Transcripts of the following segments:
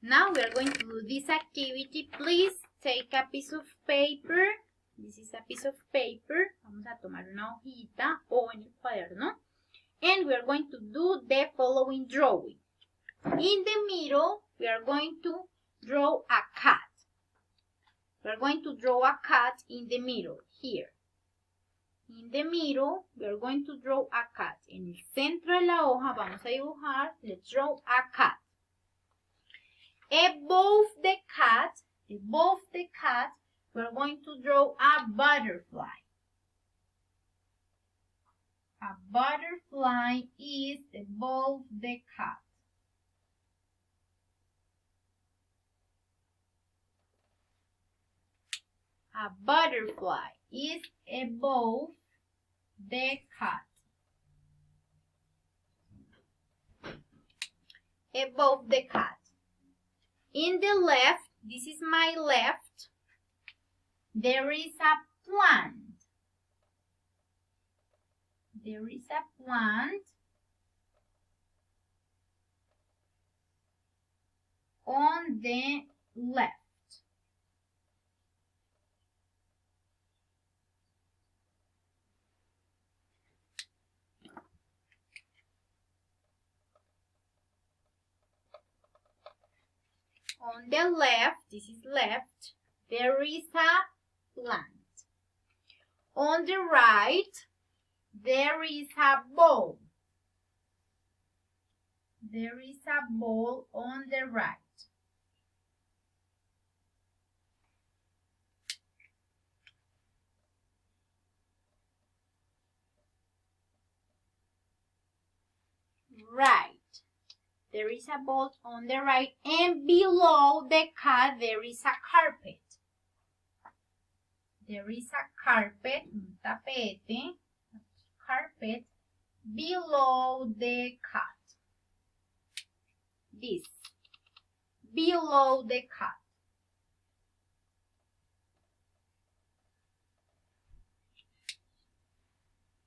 Now we are going to do this activity. Please take a piece of paper. This is a piece of paper. Vamos a tomar una hojita o en el cuaderno. And we are going to do the following drawing. In the middle, we are going to draw a cat. We are going to draw a cat in the middle, here. In the middle, we are going to draw a cat. En el centro de la hoja vamos a dibujar, let's draw a cat. Above the cat, we are going to draw a butterfly. A butterfly is above the cat. A butterfly is above the cat. Above the cat. In the left, this is my left, there is a plant. There is a plant on the left. On the left, this is left, there is a plant. On the right, there is a ball. There is a ball on the right. Right. There is a ball on the right, and below the cat there is a carpet. There is a carpet, un tapete, carpet, below the cat. This, below the cat.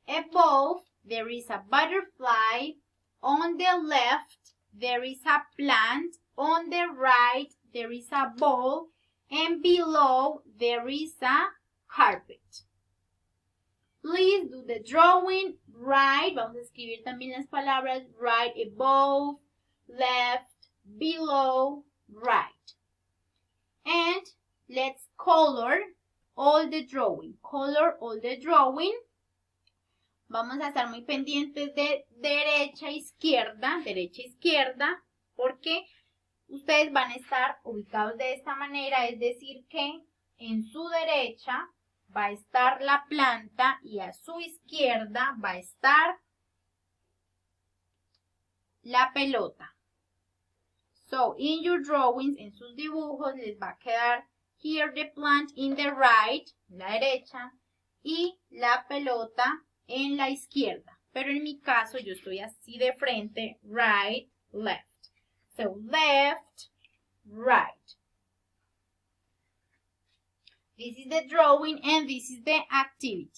Above, there is a butterfly. On the left, there is a plant. On the right, there is a ball. And below, there is a carpet. Please do the drawing right. Vamos a escribir también las palabras right, above, left, below, right. And let's color all the drawing. Color all the drawing. Vamos a estar muy pendientes de derecha, izquierda, porque ustedes van a estar ubicados de esta manera, es decir que en su derecha va a estar la planta y a su izquierda va a estar la pelota. So, in your drawings, en sus dibujos, les va a quedar here the plant in the right, la derecha, y la pelota en la izquierda. Pero en mi caso, yo estoy así de frente, right, left. So, left, right. This is the drawing and this is the activity.